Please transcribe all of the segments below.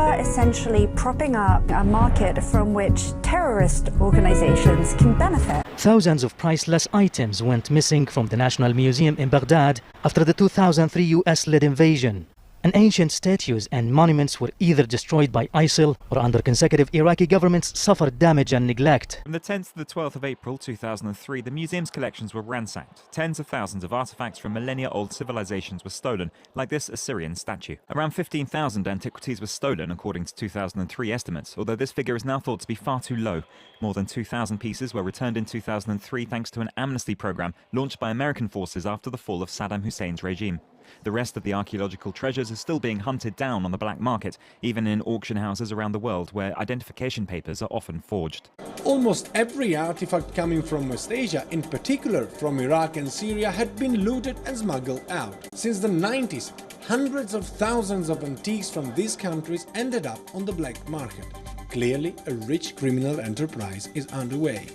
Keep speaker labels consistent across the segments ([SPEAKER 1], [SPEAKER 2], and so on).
[SPEAKER 1] are essentially propping up a market from which terrorist organizations can benefit.
[SPEAKER 2] Thousands of priceless items went missing from the National Museum in Baghdad after the 2003 US-led invasion. And ancient statues and monuments were either destroyed by ISIL or under consecutive Iraqi governments suffered damage and neglect.
[SPEAKER 3] From the 10th to the 12th of April 2003, the museum's collections were ransacked. Tens of thousands of artifacts from millennia-old civilizations were stolen, like this Assyrian statue. Around 15,000 antiquities were stolen, according to 2003 estimates, although this figure is now thought to be far too low. More than 2,000 pieces were returned in 2003 thanks to an amnesty program launched by American forces after the fall of Saddam Hussein's regime. The rest of the archaeological treasures are still being hunted down on the black market, even in auction houses around the world where identification papers are often forged.
[SPEAKER 4] Almost every artifact coming from West Asia, in particular from Iraq and Syria, had been looted and smuggled out. Since the 90s, hundreds of thousands of antiques from these countries ended up on the black market. Clearly, a rich criminal enterprise is underway.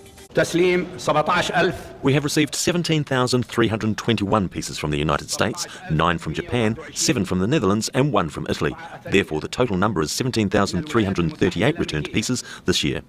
[SPEAKER 5] We have received 17,321 pieces from the United States, 9 from Japan, 7 from the Netherlands and 1 from Italy. Therefore, the total number is 17,338 returned pieces this year.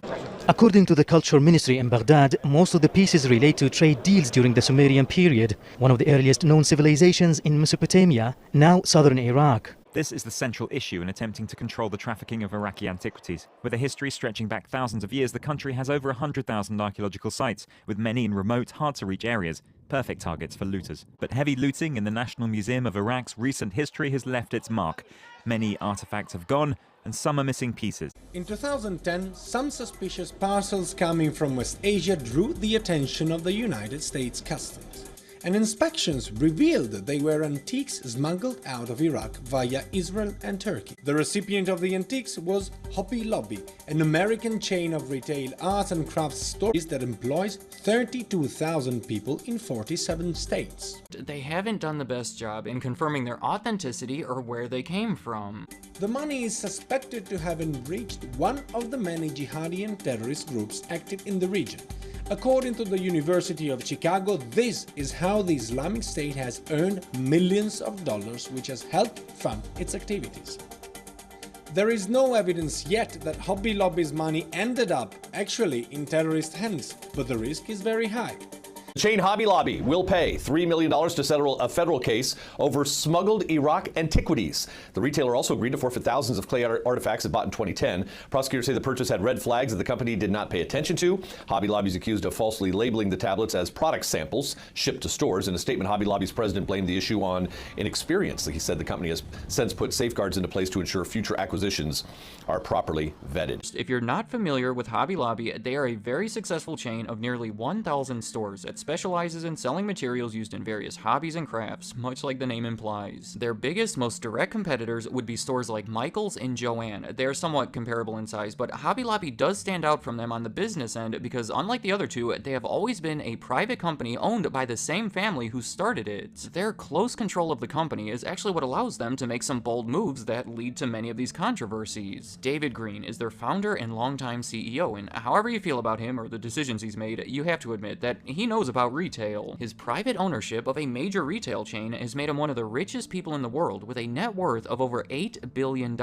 [SPEAKER 2] According to the Culture Ministry in Baghdad, most of the pieces relate to trade deals during the Sumerian period, one of the earliest known civilizations in Mesopotamia, now southern Iraq.
[SPEAKER 3] This is the central issue in attempting to control the trafficking of Iraqi antiquities. With a history stretching back thousands of years, the country has over 100,000 archaeological sites, with many in remote, hard-to-reach areas, perfect targets for looters. But heavy looting in the National Museum of Iraq's recent history has left its mark. Many artifacts have gone, and some are missing pieces.
[SPEAKER 4] In 2010, some suspicious parcels coming from West Asia drew the attention of the United States Customs. And inspections revealed that they were antiques smuggled out of Iraq via Israel and Turkey. The recipient of the antiques was Hobby Lobby, an American chain of retail art and crafts stores that employs 32,000 people in 47 states.
[SPEAKER 6] They haven't done the best job in confirming their authenticity or where they came from.
[SPEAKER 4] The money is suspected to have enriched one of the many jihadi and terrorist groups active in the region. According to the University of Chicago, this is how the Islamic State has earned millions of dollars, which has helped fund its activities. There is no evidence yet that Hobby Lobby's money ended up actually in terrorist hands, but the risk is very high.
[SPEAKER 7] The chain Hobby Lobby will pay $3 million to settle a federal case over smuggled Iraq antiquities. The retailer also agreed to forfeit thousands of clay artifacts it bought in 2010. Prosecutors say the purchase had red flags that the company did not pay attention to. Hobby Lobby is accused of falsely labeling the tablets as product samples shipped to stores. In a statement, Hobby Lobby's president blamed the issue on inexperience. He said the company has since put safeguards into place to ensure future acquisitions are properly vetted.
[SPEAKER 6] If you're not familiar with Hobby Lobby, they are a very successful chain of nearly 1,000 stores that specializes in selling materials used in various hobbies and crafts, much like the name implies. Their biggest, most direct competitors would be stores like Michael's and Joann. They are somewhat comparable in size, but Hobby Lobby does stand out from them on the business end because, unlike the other two, they have always been a private company owned by the same family who started it. Their close control of the company is actually what allows them to make some bold moves that lead to many of these controversies. David Green is their founder and longtime CEO, and however you feel about him or the decisions he's made, you have to admit that he knows about retail. His private ownership of a major retail chain has made him one of the richest people in the world with a net worth of over $8 billion,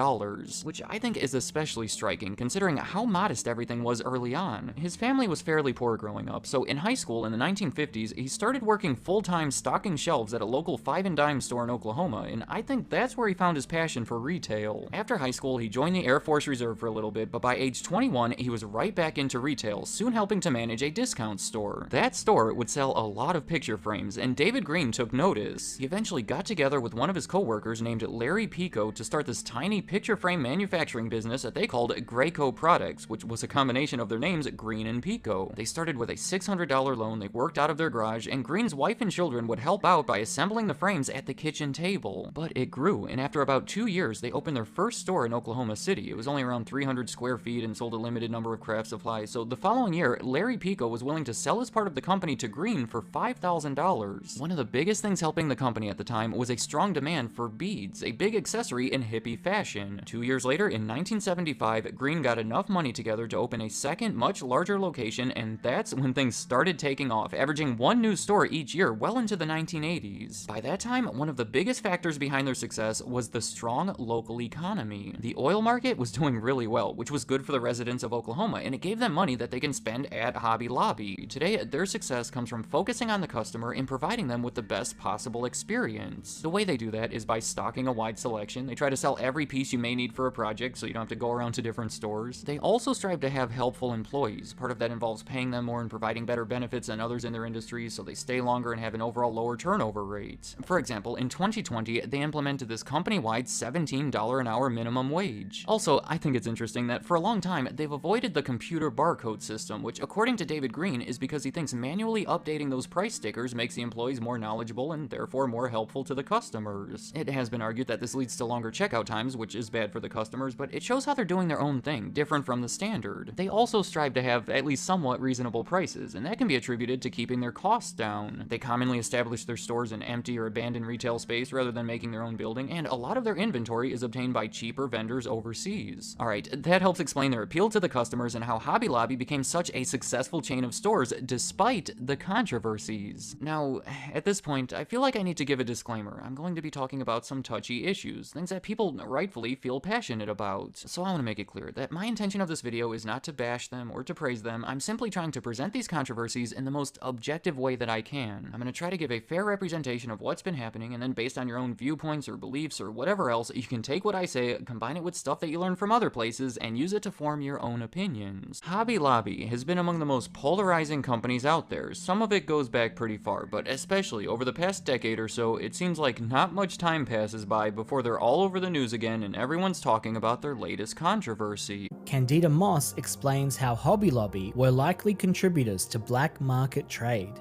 [SPEAKER 6] which I think is especially striking considering how modest everything was early on. His family was fairly poor growing up, so in high school in the 1950s, he started working full-time stocking shelves at a local five and dime store in Oklahoma, and I think that's where he found his passion for retail. After high school, he joined the Air Force Reserve for a little bit, but by age 21, he was right back into retail, soon helping to manage a discount store. That store would sell a lot of picture frames, and David Green took notice. He eventually got together with one of his co-workers named Larry Pico to start this tiny picture frame manufacturing business that they called Graco Products, which was a combination of their names, Green and Pico. They started with a $600 loan they worked out of their garage, and Green's wife and children would help out by assembling the frames at the kitchen table. But it grew, and after about 2 years, they opened their first store in Oklahoma City. It was only around 300 square feet and sold a limited number of craft supplies, so the following year, Larry Pico was willing to sell his part of the company to to Green for $5,000. One of the biggest things helping the company at the time was a strong demand for beads, a big accessory in hippie fashion. 2 years later, in 1975, Green got enough money together to open a second, much larger location, and that's when things started taking off, averaging one new store each year well into the 1980s. By that time, one of the biggest factors behind their success was the strong local economy. The oil market was doing really well, which was good for the residents of Oklahoma, and it gave them money that they can spend at Hobby Lobby. Today, their success comes from focusing on the customer and providing them with the best possible experience. The way they do that is by stocking a wide selection. They try to sell every piece you may need for a project so you don't have to go around to different stores. They also strive to have helpful employees. Part of that involves paying them more and providing better benefits than others in their industry so they stay longer and have an overall lower turnover rate. For example, in 2020, they implemented this company-wide $17 an hour minimum wage. Also, I think it's interesting that for a long time, they've avoided the computer barcode system, which according to David Green is because he thinks manually updating those price stickers makes the employees more knowledgeable and therefore more helpful to the customers. It has been argued that this leads to longer checkout times, which is bad for the customers, but it shows how they're doing their own thing, different from the standard. They also strive to have at least somewhat reasonable prices, and that can be attributed to keeping their costs down. They commonly establish their stores in empty or abandoned retail space rather than making their own building, and a lot of their inventory is obtained by cheaper vendors overseas. Alright, that helps explain their appeal to the customers and how Hobby Lobby became such a successful chain of stores despite the controversies. Now, at this point, I feel like I need to give a disclaimer. I'm going to be talking about some touchy issues, things that people rightfully feel passionate about. So I want to make it clear that my intention of this video is not to bash them or to praise them. I'm simply trying to present these controversies in the most objective way that I can. I'm going to try to give a fair representation of what's been happening, and then based on your own viewpoints or beliefs or whatever else, you can take what I say, combine it with stuff that you learn from other places, and use it to form your own opinions. Hobby Lobby has been among the most polarizing companies out there. Some of it goes back pretty far, but especially over the past decade or so, it seems like not much time passes by before they're all over the news again and everyone's talking about their latest controversy.
[SPEAKER 8] Candida Moss explains how Hobby Lobby were likely contributors to black market trade.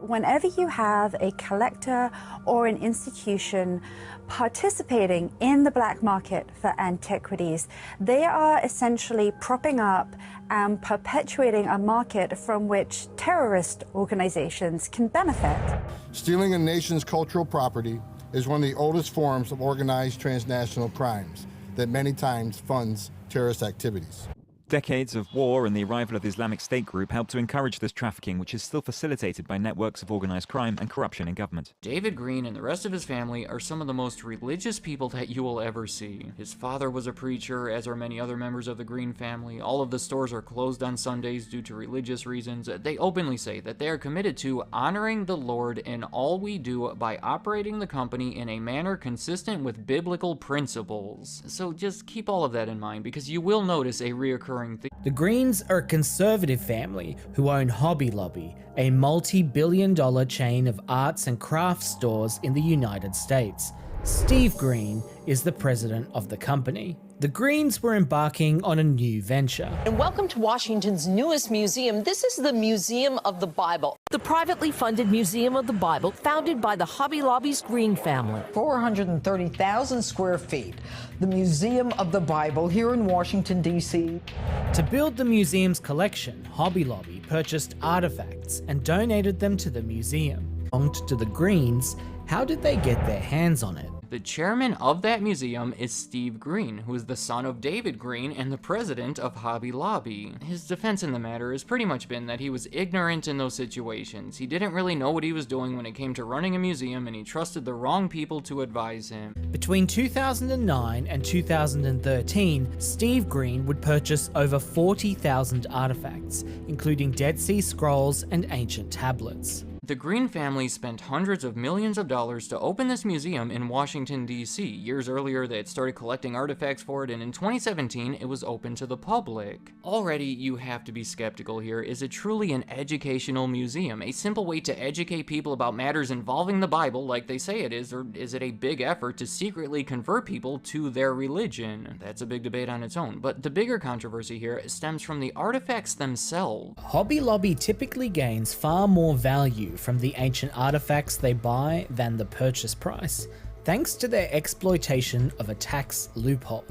[SPEAKER 1] Whenever you have a collector or an institution participating in the black market for antiquities, they are essentially propping up and perpetuating a market from which terrorist organizations can benefit.
[SPEAKER 9] Stealing a nation's cultural property is one of the oldest forms of organized transnational crimes that many times funds terrorist activities.
[SPEAKER 3] Decades of war and the arrival of the Islamic State group helped to encourage this trafficking, which is still facilitated by networks of organized crime and corruption in government.
[SPEAKER 6] David Green and the rest of his family are some of the most religious people that you will ever see. His father was a preacher, as are many other members of the Green family. All of the stores are closed on Sundays due to religious reasons. They openly say that they are committed to honoring the Lord in all we do by operating the company in a manner consistent with biblical principles. So just keep all of that in mind, because you will notice a reoccurring theme.
[SPEAKER 8] The Greens are a conservative family who own Hobby Lobby, a multi-billion-dollar chain of arts and crafts stores in the United States. Steve Green is the president of the company. The Greens were embarking on a new venture.
[SPEAKER 10] And welcome to Washington's newest museum. This is the Museum of the Bible. The privately funded Museum of the Bible, founded by the Hobby Lobby's Green family.
[SPEAKER 11] 430,000 square feet. The Museum of the Bible here in Washington, D.C.
[SPEAKER 8] To build the museum's collection, Hobby Lobby purchased artifacts and donated them to the museum. Belonged to the Greens, how did they get their hands on it?
[SPEAKER 6] The chairman of that museum is Steve Green, who is the son of David Green and the president of Hobby Lobby. His defense in the matter has pretty much been that he was ignorant in those situations. He didn't really know what he was doing when it came to running a museum, and he trusted the wrong people to advise him.
[SPEAKER 8] Between 2009 and 2013, Steve Green would purchase over 40,000 artifacts, including Dead Sea Scrolls and ancient tablets.
[SPEAKER 6] The Green family spent hundreds of millions of dollars to open this museum in Washington, D.C. Years earlier, they had started collecting artifacts for it, and in 2017, it was open to the public. Already, you have to be skeptical here. Is it truly an educational museum? A simple way to educate people about matters involving the Bible, like they say it is, or is it a big effort to secretly convert people to their religion? That's a big debate on its own, but the bigger controversy here stems from the artifacts themselves.
[SPEAKER 8] Hobby Lobby typically gains far more value from the ancient artifacts they buy than the purchase price, thanks to their exploitation of a tax loophole.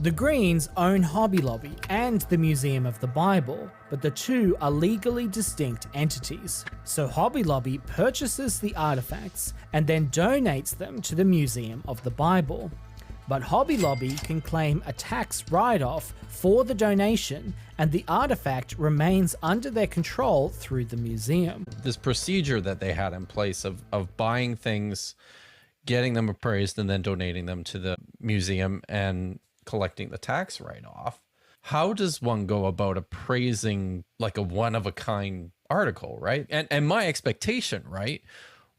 [SPEAKER 8] The Greens own Hobby Lobby and the Museum of the Bible, but the two are legally distinct entities. So Hobby Lobby purchases the artifacts and then donates them to the Museum of the Bible. But Hobby Lobby can claim a tax write-off for the donation, and the artifact remains under their control through the museum.
[SPEAKER 12] This procedure that they had in place of buying things, getting them appraised, and then donating them to the museum and collecting the tax write-off. How does one go about appraising like a one-of-a-kind article, right? And my expectation, right,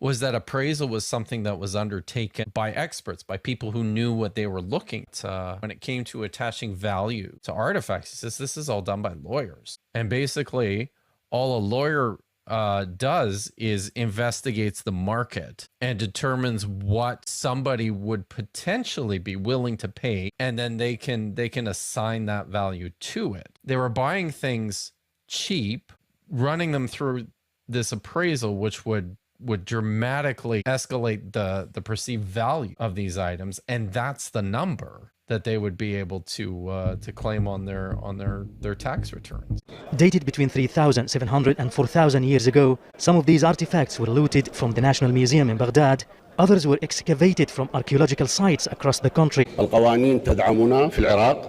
[SPEAKER 12] was that appraisal was something that was undertaken by experts, by people who knew what they were looking at. When it came to attaching value to artifacts, he says this is all done by lawyers. And basically, all a lawyer does is investigates the market and determines what somebody would potentially be willing to pay, and then they can assign that value to it. They were buying things cheap, running them through this appraisal, which would dramatically escalate the perceived value of these items, and that's the number that they would be able to claim on their tax returns.
[SPEAKER 2] Dated between 3,700 and 4,000 years ago, some of these artifacts were looted from the National Museum in Baghdad. Others were excavated from archaeological sites across the country.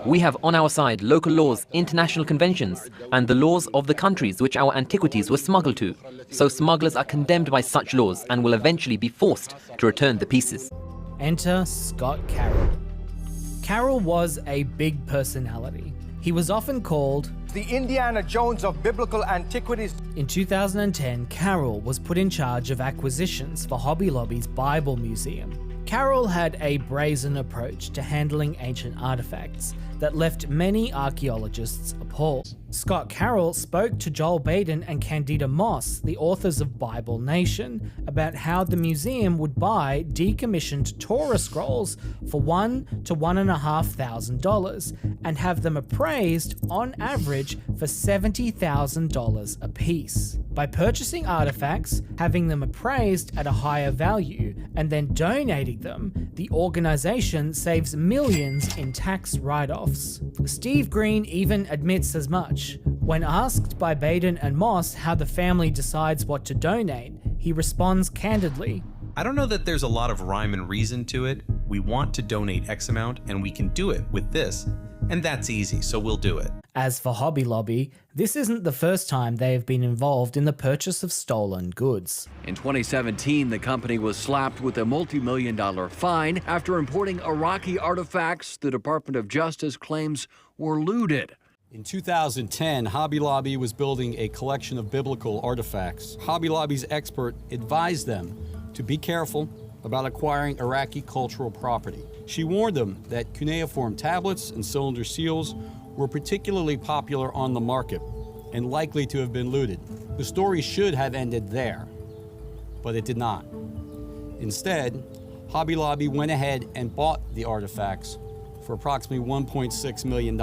[SPEAKER 13] We have on our side local laws, international conventions, and the laws of the countries which our antiquities were smuggled to. So smugglers are condemned by such laws and will eventually be forced to return the pieces.
[SPEAKER 8] Enter Scott Carroll. Carroll was a big personality. He was often called
[SPEAKER 14] the Indiana Jones of biblical antiquities.
[SPEAKER 8] In 2010, Carroll was put in charge of acquisitions for Hobby Lobby's Bible Museum. Carroll had a brazen approach to handling ancient artifacts that left many archaeologists appalled. Scott Carroll spoke to Joel Baden and Candida Moss, the authors of Bible Nation, about how the museum would buy decommissioned Torah scrolls for $1,000 to $1,500 and have them appraised on average for $70,000 a piece. By purchasing artifacts, having them appraised at a higher value, and then donating them, the organization saves millions in tax write-offs. Steve Green even admits as much. When asked by Baden and Moss how the family decides what to donate, he responds candidly,
[SPEAKER 15] I don't know that there's a lot of rhyme and reason to it. We want to donate X amount and we can do it with this, and that's easy, so we'll do it.
[SPEAKER 8] As for Hobby Lobby, this isn't the first time they have been involved in the purchase of stolen goods.
[SPEAKER 16] In 2017, the company was slapped with a multi-million-dollar fine after importing Iraqi artifacts the Department of Justice claims were looted.
[SPEAKER 17] In 2010, Hobby Lobby was building a collection of biblical artifacts. Hobby Lobby's expert advised them to be careful about acquiring Iraqi cultural property. She warned them that cuneiform tablets and cylinder seals were particularly popular on the market and likely to have been looted. The story should have ended there, but it did not. Instead, Hobby Lobby went ahead and bought the artifacts for approximately $1.6 million.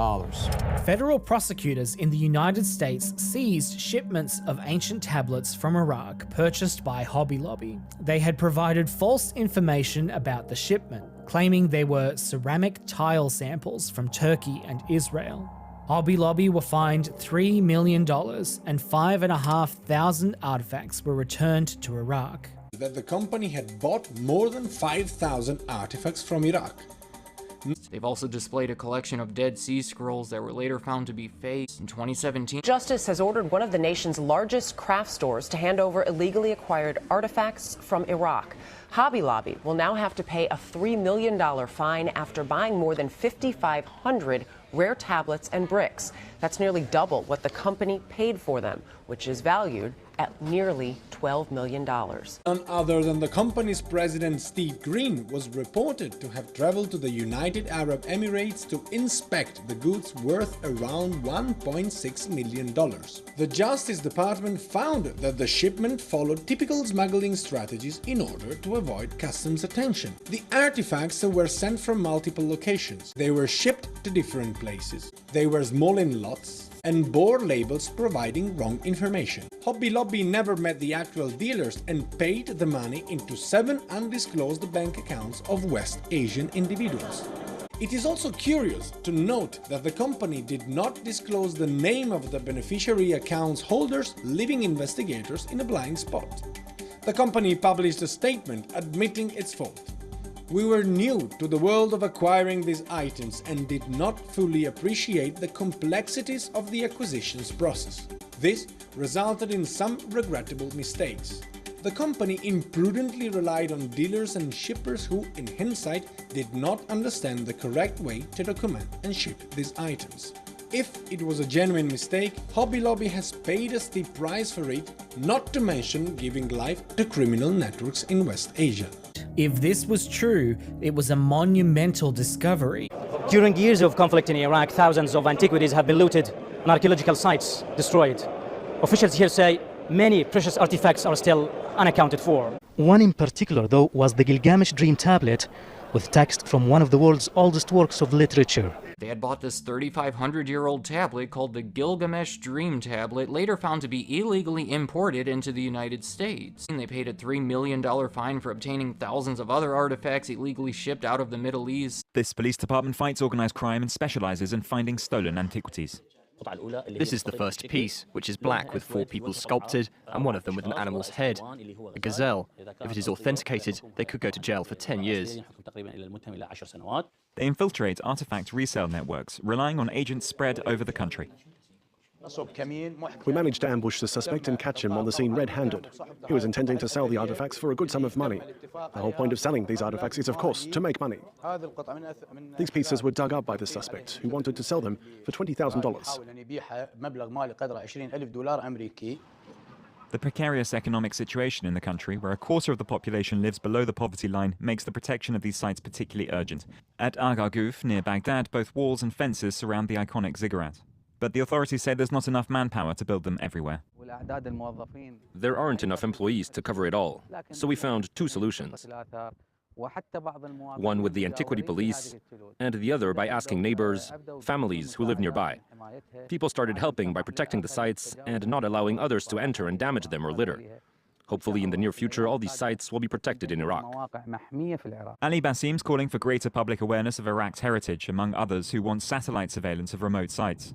[SPEAKER 8] Federal prosecutors in the United States seized shipments of ancient tablets from Iraq purchased by Hobby Lobby. They had provided false information about the shipment, claiming they were ceramic tile samples from Turkey and Israel. Hobby Lobby were fined $3 million and 5,500 artifacts were returned to Iraq.
[SPEAKER 4] That the company had bought more than 5,000 artifacts from Iraq.
[SPEAKER 6] They've also displayed a collection of Dead Sea Scrolls that were later found to be fake. In 2017,
[SPEAKER 18] Justice has ordered one of the nation's largest craft stores to hand over illegally acquired artifacts from Iraq. Hobby Lobby will now have to pay a $3 million fine after buying more than 5,500 rare tablets and bricks. That's nearly double what the company paid for them, which is valued at nearly $12 million.
[SPEAKER 4] None other than the company's president, Steve Green, was reported to have traveled to the United Arab Emirates to inspect the goods worth around $1.6 million. The Justice Department found that the shipment followed typical smuggling strategies in order to avoid customs attention. The artifacts were sent from multiple locations. They were shipped to different places. They were small in lots and bore labels providing wrong information. Hobby Lobby never met the actual dealers and paid the money into 7 undisclosed bank accounts of West Asian individuals. It is also curious to note that the company did not disclose the name of the beneficiary accounts holders, leaving investigators in a blind spot. The company published a statement admitting its fault. We were new to the world of acquiring these items and did not fully appreciate the complexities of the acquisitions process. This resulted in some regrettable mistakes. The company imprudently relied on dealers and shippers who, in hindsight, did not understand the correct way to document and ship these items. If it was a genuine mistake, Hobby Lobby has paid a steep price for it, not to mention giving life to criminal networks in West Asia.
[SPEAKER 8] If this was true, it was a monumental discovery.
[SPEAKER 2] During years of conflict in Iraq, thousands of antiquities have been looted and archaeological sites destroyed. Officials here say many precious artifacts are still unaccounted for. One in particular, though, was the Gilgamesh Dream Tablet, with text from one of the world's oldest works of literature.
[SPEAKER 6] They had bought this 3,500-year-old tablet called the Gilgamesh Dream Tablet, later found to be illegally imported into the United States. And they paid a $3 million fine for obtaining thousands of other artifacts illegally shipped out of the Middle East.
[SPEAKER 3] This police department fights organized crime and specializes in finding stolen antiquities.
[SPEAKER 19] This is the first piece, which is black with 4 people sculpted and one of them with an animal's head, a gazelle. If it is authenticated, they could go to jail for 10 years.
[SPEAKER 3] They infiltrate artifact resale networks, relying on agents spread over the country.
[SPEAKER 20] We managed to ambush the suspect and catch him on the scene red-handed. He was intending to sell the artifacts for a good sum of money. The whole point of selling these artifacts is, of course, to make money. These pieces were dug up by the suspect, who wanted to sell them for $20,000.
[SPEAKER 3] The precarious economic situation in the country, where a quarter of the population lives below the poverty line, makes the protection of these sites particularly urgent. At Agha near Baghdad, both walls and fences surround the iconic ziggurat. But the authorities say there's not enough manpower to build them everywhere.
[SPEAKER 21] There aren't enough employees to cover it all, so we found 2 solutions. One with the antiquity police, and the other by asking neighbors, families who live nearby. People started helping by protecting the sites and not allowing others to enter and damage them or litter. Hopefully in the near future, all these sites will be protected in Iraq.
[SPEAKER 3] Ali Basim's calling for greater public awareness of Iraq's heritage, among others who want satellite surveillance of remote sites.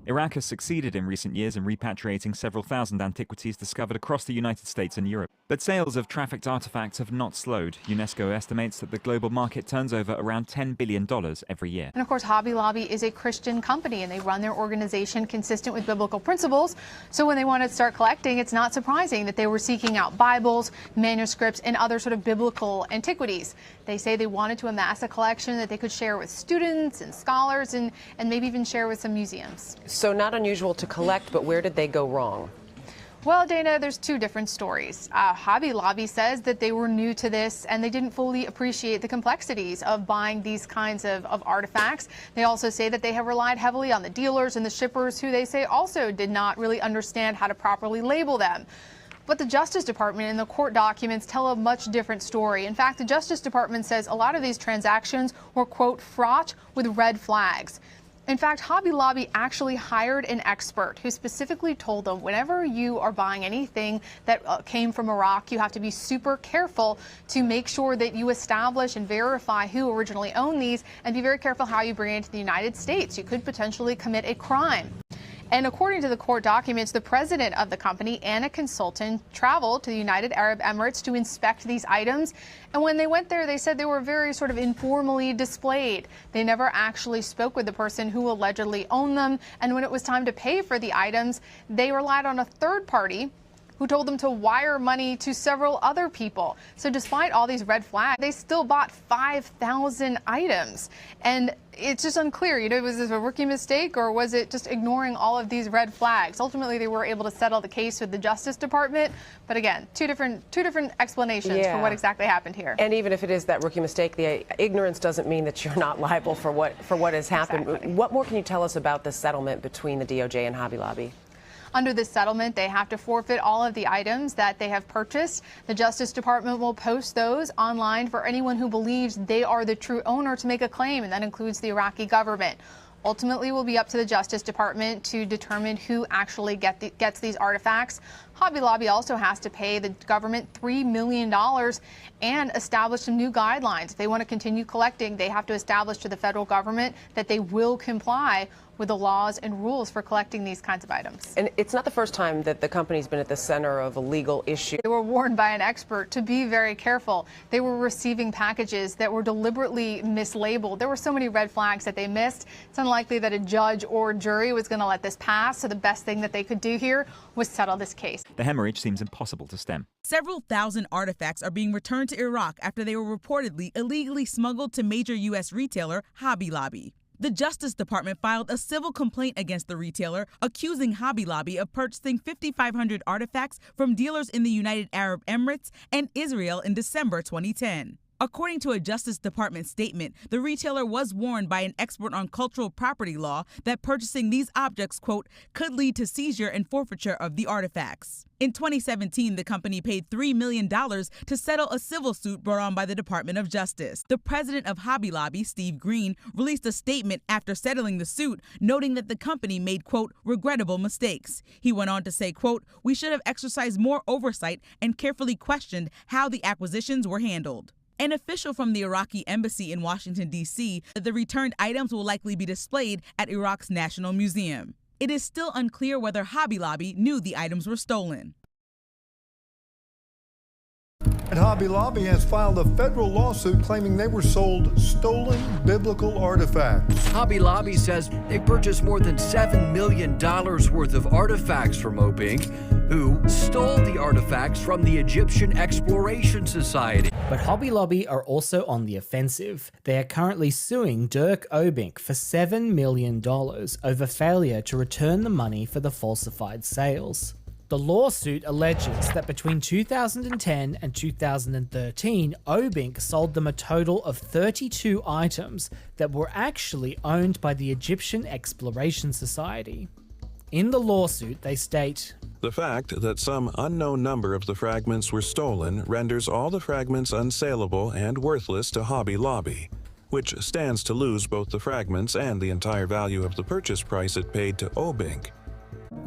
[SPEAKER 3] Iraq has succeeded in recent years in repatriating several thousand antiquities discovered across the United States and Europe. But sales of trafficked artifacts have not slowed. UNESCO estimates that the global market turns over around $10 billion every year.
[SPEAKER 22] And of course, Hobby Lobby is a Christian company, and they run their organization consistent with biblical principles. So when they want to start collecting, it's not surprising that they were seeking out Bibles, manuscripts, and other sort of biblical antiquities. They say they wanted to amass a collection that they could share with students and scholars and maybe even share with some museums.
[SPEAKER 18] So not unusual to collect, but where did they go wrong?
[SPEAKER 22] Well, Dana, there's 2 different stories. Hobby Lobby says that they were new to this and they didn't fully appreciate the complexities of buying these kinds of artifacts. They also say that they have relied heavily on the dealers and the shippers, who they say also did not really understand how to properly label them. But the Justice Department and the court documents tell a much different story. In fact, the Justice Department says a lot of these transactions were, quote, fraught with red flags. In fact, Hobby Lobby actually hired an expert who specifically told them whenever you are buying anything that came from Iraq, you have to be super careful to make sure that you establish and verify who originally owned these, and be very careful how you bring it into the United States. You could potentially commit a crime. And according to the court documents, the president of the company and a consultant traveled to the United Arab Emirates to inspect these items. And when they went there, they said they were very sort of informally displayed. They never actually spoke with the person who allegedly owned them. And when it was time to pay for the items, they relied on a third party who told them to wire money to several other people. So despite all these red flags, they still bought 5,000 items. And it's just unclear, was this a rookie mistake or was it just ignoring all of these red flags? Ultimately, they were able to settle the case with the Justice Department. But again, two different explanations for what exactly happened here.
[SPEAKER 18] And even if it is that rookie mistake, the ignorance doesn't mean that you're not liable for what has happened.
[SPEAKER 22] Exactly.
[SPEAKER 18] What more can you tell us about the settlement between the DOJ and Hobby Lobby?
[SPEAKER 22] Under this settlement, they have to forfeit all of the items that they have purchased. The Justice Department will post those online for anyone who believes they are the true owner to make a claim, and that includes the Iraqi government. ultimately will be up to the Justice Department to determine who actually gets these artifacts. Hobby Lobby also has to pay the government $3 million and establish some new guidelines. If they want to continue collecting, they have to establish to the federal government that they will comply with the laws and rules for collecting these kinds of items.
[SPEAKER 18] And it's not the first time that the company's been at the center of a legal issue.
[SPEAKER 22] They were warned by an expert to be very careful. They were receiving packages that were deliberately mislabeled. There were so many red flags that they missed. It's unlikely that a judge or jury was going to let this pass, so the best thing that they could do here was settle this case.
[SPEAKER 3] The hemorrhage seems impossible to stem.
[SPEAKER 5] Several thousand artifacts are being returned to Iraq after they were reportedly illegally smuggled to major U.S. retailer Hobby Lobby. The Justice Department filed a civil complaint against the retailer, accusing Hobby Lobby of purchasing 5,500 artifacts from dealers in the United Arab Emirates and Israel in December 2010. According to a Justice Department statement, the retailer was warned by an expert on cultural property law that purchasing these objects, quote, could lead to seizure and forfeiture of the artifacts. In 2017, the company paid $3 million to settle a civil suit brought on by the Department of Justice. The president of Hobby Lobby, Steve Green, released a statement after settling the suit, noting that the company made, quote, regrettable mistakes. He went on to say, quote, we should have exercised more oversight and carefully questioned how the acquisitions were handled. An official from the Iraqi embassy in Washington, D.C., said the returned items will likely be displayed at Iraq's National Museum. It is still unclear whether Hobby Lobby knew the items were stolen.
[SPEAKER 7] And Hobby Lobby has filed a federal lawsuit claiming they were sold stolen biblical artifacts.
[SPEAKER 16] Hobby Lobby says they purchased more than $7 million worth of artifacts from Obink, who stole the artifacts from the Egyptian Exploration Society.
[SPEAKER 8] But Hobby Lobby are also on the offensive. They are currently suing Dirk Obink for $7 million over failure to return the money for the falsified sales. The lawsuit alleges that between 2010 and 2013, Obink sold them a total of 32 items that were actually owned by the Egyptian Exploration Society. In the lawsuit, they state,
[SPEAKER 23] the fact that some unknown number of the fragments were stolen renders all the fragments unsaleable and worthless to Hobby Lobby, which stands to lose both the fragments and the entire value of the purchase price it paid to Obink.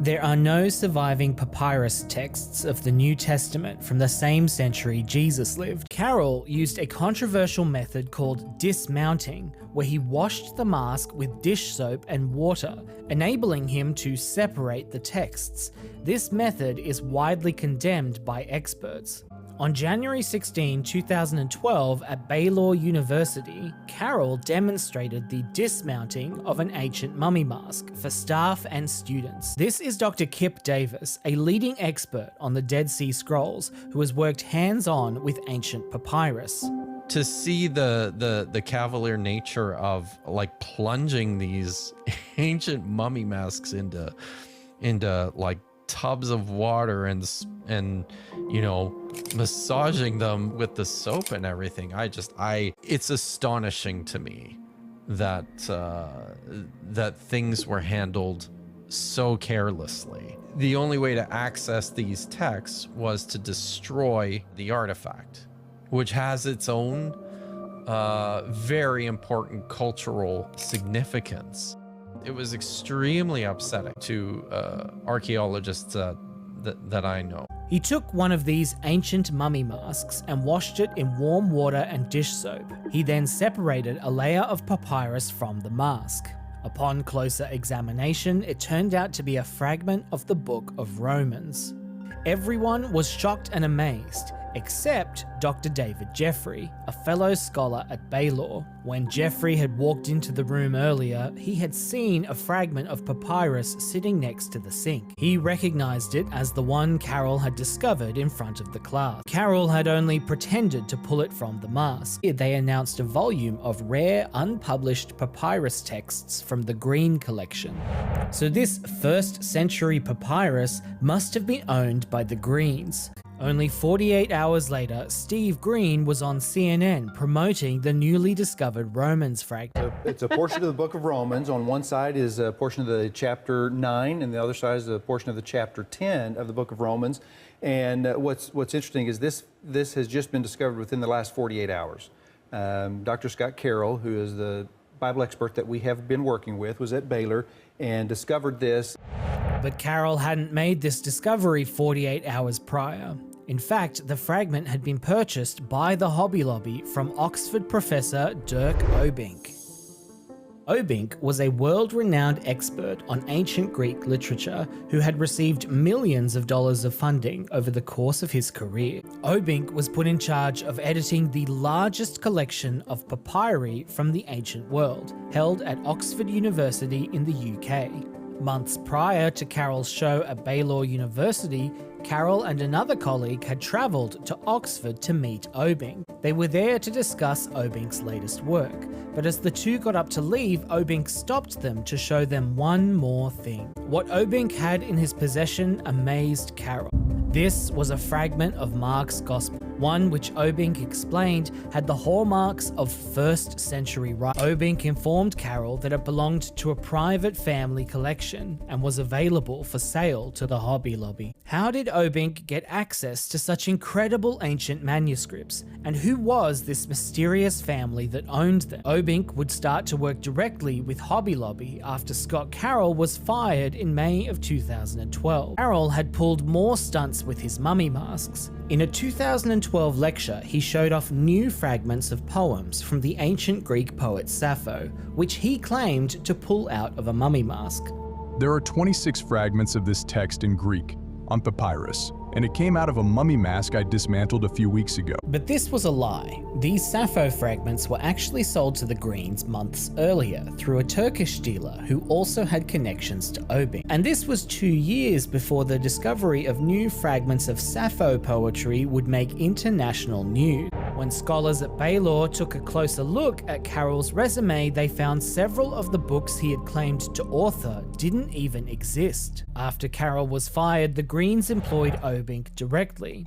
[SPEAKER 8] There are no surviving papyrus texts of the New Testament from the same century Jesus lived. Carroll used a controversial method called dismounting, where he washed the mask with dish soap and water, enabling him to separate the texts. This method is widely condemned by experts. On January 16, 2012, at Baylor University, Carroll demonstrated the dismounting of an ancient mummy mask for staff and students. This is Dr. Kip Davis, a leading expert on the Dead Sea Scrolls, who has worked hands-on with ancient papyrus.
[SPEAKER 12] To see the cavalier nature of like plunging these ancient mummy masks into like tubs of water and you know, massaging them with the soap and everything, it's astonishing to me that that things were handled so carelessly. The only way to access these texts was to destroy the artifact, which has its own very important cultural significance. It was extremely upsetting to archaeologists that I know.
[SPEAKER 8] He took one of these ancient mummy masks and washed it in warm water and dish soap. He then separated a layer of papyrus from the mask. Upon closer examination, it turned out to be a fragment of the Book of Romans. Everyone was shocked and amazed, except Dr. David Jeffrey, a fellow scholar at Baylor. When Jeffrey had walked into the room earlier, he had seen a fragment of papyrus sitting next to the sink. He recognized it as the one Carroll had discovered in front of the class. Carroll had only pretended to pull it from the mask. They announced a volume of rare, unpublished papyrus texts from the Green collection. So this 1st century papyrus must have been owned by the Greens. Only 48 hours later, Steve Green was on CNN promoting the newly discovered Romans fragment.
[SPEAKER 24] It's a portion of the Book of Romans. On one side is a portion of the chapter 9, and the other side is a portion of the chapter 10 of the Book of Romans. And what's interesting is this has just been discovered within the last 48 hours. Dr. Scott Carroll, who is the Bible expert that we have been working with was at Baylor and discovered this.
[SPEAKER 8] But Carroll hadn't made this discovery 48 hours prior. In fact, the fragment had been purchased by the Hobby Lobby from Oxford professor Dirk Obbink. Obbink was a world-renowned expert on ancient Greek literature who had received millions of dollars of funding over the course of his career. Obbink was put in charge of editing the largest collection of papyri from the ancient world, held at Oxford University in the UK. Months prior to Carroll's show at Baylor University, Carroll and another colleague had travelled to Oxford to meet Obbink. They were there to discuss Obbink's latest work, but as the two got up to leave, Obbink stopped them to show them one more thing. What Obbink had in his possession amazed Carroll. This was a fragment of Mark's Gospel, one which Obbink explained had the hallmarks of 1st century writing. Obbink informed Carroll that it belonged to a private family collection and was available for sale to the Hobby Lobby. How did Obbink get access to such incredible ancient manuscripts, and who was this mysterious family that owned them? Obbink would start to work directly with Hobby Lobby after Scott Carroll was fired in May of 2012. Carroll had pulled more stunts with his mummy masks. In a 2012 lecture, he showed off new fragments of poems from the ancient Greek poet Sappho, which he claimed to pull out of a mummy mask.
[SPEAKER 1] There are 26 fragments of this text in Greek, on papyrus, and it came out of a mummy mask I dismantled a few weeks ago.
[SPEAKER 8] But this was a lie. These Sappho fragments were actually sold to the Greens months earlier through a Turkish dealer who also had connections to Obbink. And this was 2 years before the discovery of new fragments of Sappho poetry would make international news. When scholars at Baylor took a closer look at Carroll's resume, they found several of the books he had claimed to author didn't even exist. After Carroll was fired, the Greens employed Obbink directly.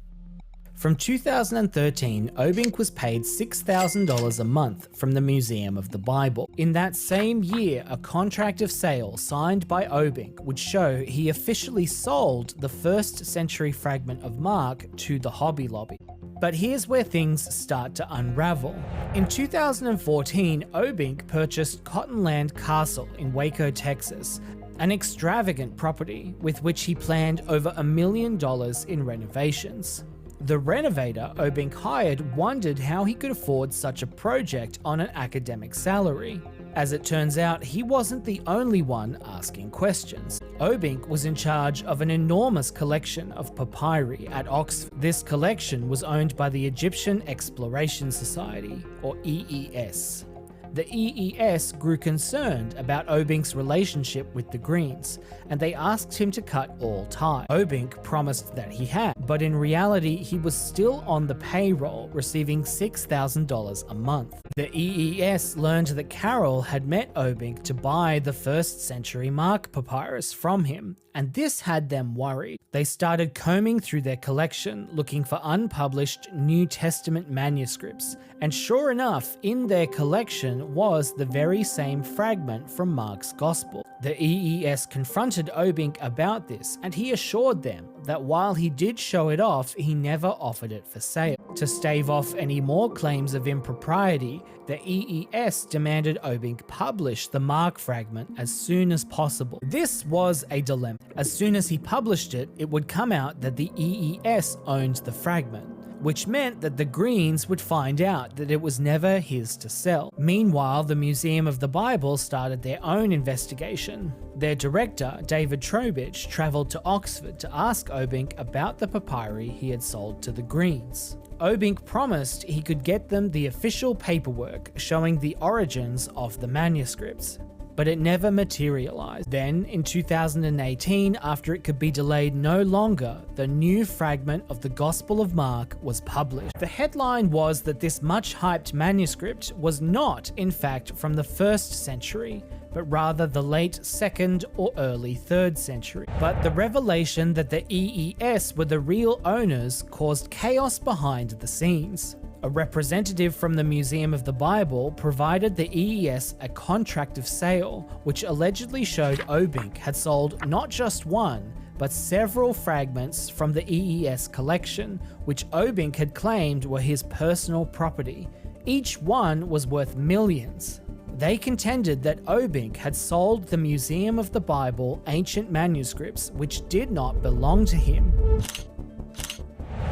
[SPEAKER 8] From 2013, Obbink was paid $6,000 a month from the Museum of the Bible. In that same year, a contract of sale signed by Obbink would show he officially sold the 1st century fragment of Mark to the Hobby Lobby. But here's where things start to unravel. In 2014, Obbink purchased Cottonland Castle in Waco, Texas, an extravagant property with which he planned over $1 million in renovations. The renovator Obbink hired wondered how he could afford such a project on an academic salary. As it turns out, he wasn't the only one asking questions. Obbink was in charge of an enormous collection of papyri at Oxford. This collection was owned by the Egyptian Exploration Society, or EES. The EES grew concerned about Obbink's relationship with the Greens, and they asked him to cut all ties. Obbink promised that he had, but in reality he was still on the payroll, receiving $6,000 a month. The EES learned that Carroll had met Obbink to buy the 1st century Mark papyrus from him, and this had them worried. They started combing through their collection looking for unpublished New Testament manuscripts, and sure enough, in their collection was the very same fragment from Mark's Gospel. The EES confronted Obbink about this, and he assured them that while he did show it off, he never offered it for sale. To stave off any more claims of impropriety, the EES demanded Obbink publish the Mark fragment as soon as possible. This was a dilemma. As soon as he published it, it would come out that the EES owned the fragment, which meant that the Greens would find out that it was never his to sell. Meanwhile, the Museum of the Bible started their own investigation. Their director, David Trowbridge, travelled to Oxford to ask Obbink about the papyri he had sold to the Greens. Obbink promised he could get them the official paperwork showing the origins of the manuscripts, but it never materialized. Then, in 2018, after it could be delayed no longer, the new fragment of the Gospel of Mark was published. The headline was that this much-hyped manuscript was not, in fact, from the 1st century, but rather the late 2nd or early 3rd century. But the revelation that the EES were the real owners caused chaos behind the scenes. A representative from the Museum of the Bible provided the EES a contract of sale, which allegedly showed Obbink had sold not just one, but several fragments from the EES collection, which Obbink had claimed were his personal property. Each one was worth millions. They contended that Obink had sold the Museum of the Bible ancient manuscripts which did not belong to him.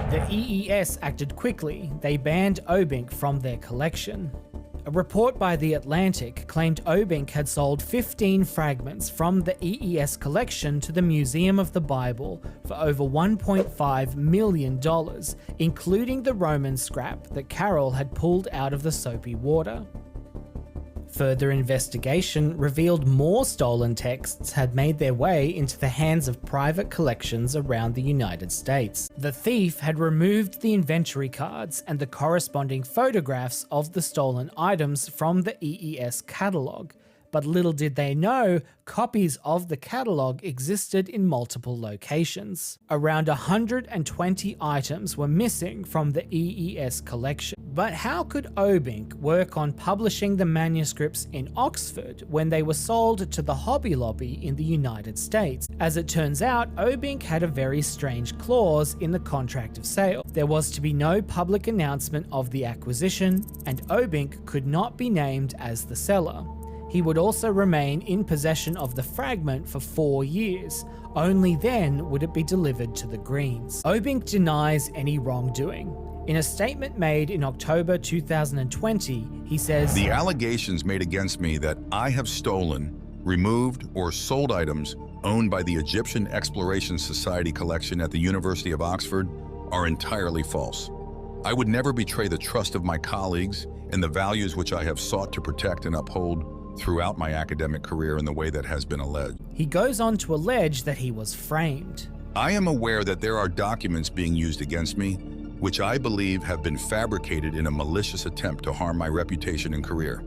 [SPEAKER 8] The EES acted quickly. They banned Obink from their collection. A report by The Atlantic claimed Obink had sold 15 fragments from the EES collection to the Museum of the Bible for over $1.5 million, including the Roman scrap that Carol had pulled out of the soapy water. Further investigation revealed more stolen texts had made their way into the hands of private collections around the United States. The thief had removed the inventory cards and the corresponding photographs of the stolen items from the EES catalogue, but little did they know, copies of the catalogue existed in multiple locations. Around 120 items were missing from the EES collection. But how could Obink work on publishing the manuscripts in Oxford when they were sold to the Hobby Lobby in the United States? As it turns out, Obink had a very strange clause in the contract of sale. There was to be no public announcement of the acquisition, and Obink could not be named as the seller. He would also remain in possession of the fragment for 4 years. Only then would it be delivered to the Greens. Obink denies any wrongdoing. In a statement made in October 2020, he says,
[SPEAKER 9] "The allegations made against me that I have stolen, removed, or sold items owned by the Egyptian Exploration Society collection at the University of Oxford are entirely false. I would never betray the trust of my colleagues and the values which I have sought to protect and uphold throughout my academic career in the way that has been alleged."
[SPEAKER 8] He goes on to allege that he was framed.
[SPEAKER 9] "I am aware that there are documents being used against me, which I believe have been fabricated in a malicious attempt to harm my reputation and career.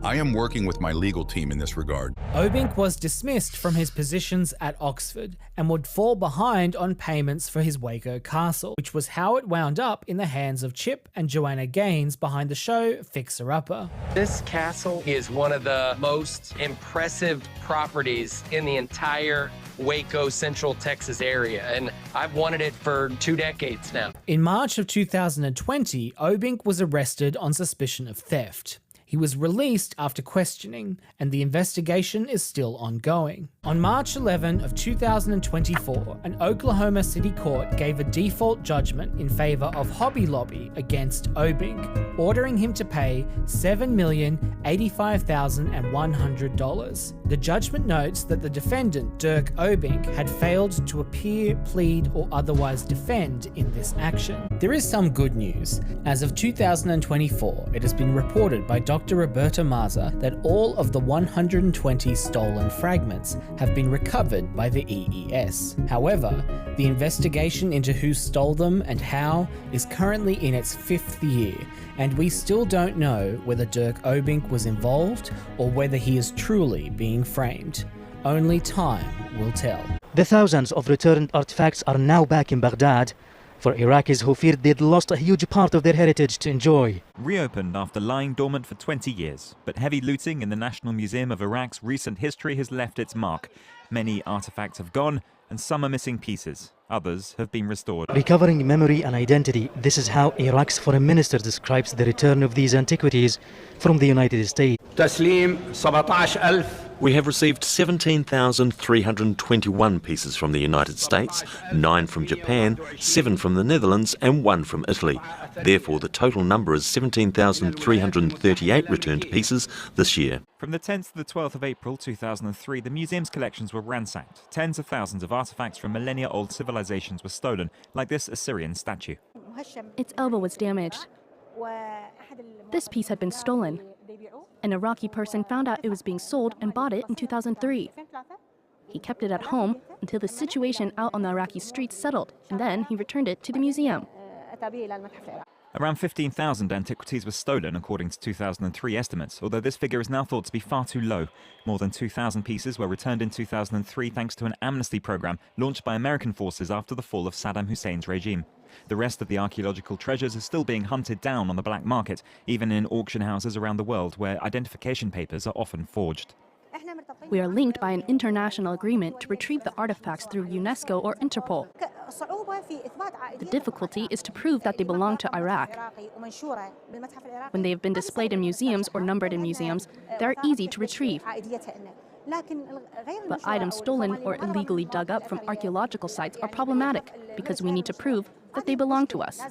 [SPEAKER 9] I am working with my legal team in this regard."
[SPEAKER 8] Obink was dismissed from his positions at Oxford and would fall behind on payments for his Waco castle, which was how it wound up in the hands of Chip and Joanna Gaines behind the show Fixer Upper.
[SPEAKER 10] This castle is one of the most impressive properties in the entire Waco, Central Texas area, and I've wanted it for 2 decades now.
[SPEAKER 8] In March of 2020, Obink was arrested on suspicion of theft. He was released after questioning, and the investigation is still ongoing. On March 11 of 2024, an Oklahoma City court gave a default judgment in favor of Hobby Lobby against Obink, ordering him to pay $7,085,100. The judgment notes that the defendant, Dirk Obink, had failed to appear, plead, or otherwise defend in this action. There is some good news. As of 2024, it has been reported by Dr. Roberta Maza that all of the 120 stolen fragments have been recovered by the EES. However, the investigation into who stole them and how is currently in its 5th year, and we still don't know whether Dirk Obink was involved or whether he is truly being framed. Only time will tell.
[SPEAKER 2] The thousands of returned artifacts are now back in Baghdad for Iraqis who feared they'd lost a huge part of their heritage to enjoy.
[SPEAKER 3] Reopened after lying dormant for 20 years, but heavy looting in the National Museum of Iraq's recent history has left its mark. Many artifacts have gone, and some are missing pieces. Others have been restored.
[SPEAKER 2] Recovering memory and identity, this is how Iraq's foreign minister describes the return of these antiquities from the United States.
[SPEAKER 11] We have received 17,321 pieces from the United States, 9 from Japan, 7 from the Netherlands and 1 from Italy. Therefore, the total number is 17,338 returned pieces this year.
[SPEAKER 3] From the 10th to the 12th of April 2003, the museum's collections were ransacked. Tens of thousands of artifacts from millennia-old civilizations were stolen, like this Assyrian statue.
[SPEAKER 13] Its elbow was damaged. This piece had been stolen. An Iraqi person found out it was being sold and bought it in 2003. He kept it at home until the situation out on the Iraqi streets settled, and then he returned it to the museum.
[SPEAKER 3] Around 15,000 antiquities were stolen, according to 2003 estimates, although this figure is now thought to be far too low. More than 2,000 pieces were returned in 2003 thanks to an amnesty program launched by American forces after the fall of Saddam Hussein's regime. The rest of the archaeological treasures are still being hunted down on the black market, even in auction houses around the world where identification papers are often forged.
[SPEAKER 13] We are linked by an international agreement to retrieve the artifacts through UNESCO or Interpol. The difficulty is to prove that they belong to Iraq. When they have been displayed in museums or numbered in museums, they are easy to retrieve. But items stolen or illegally dug up from archaeological sites are problematic because we need to prove that they belong to us.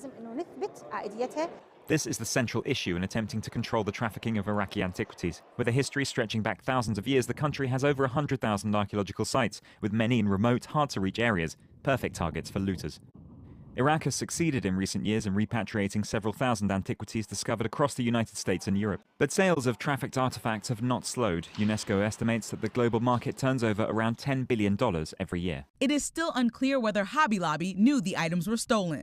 [SPEAKER 3] This is the central issue in attempting to control the trafficking of Iraqi antiquities. With a history stretching back thousands of years, the country has over 100,000 archaeological sites, with many in remote, hard-to-reach areas, perfect targets for looters. Iraq has succeeded in recent years in repatriating several thousand antiquities discovered across the United States and Europe. But sales of trafficked artifacts have not slowed. UNESCO estimates that the global market turns over around $10 billion every year.
[SPEAKER 5] It is still unclear whether Hobby Lobby knew the items were stolen.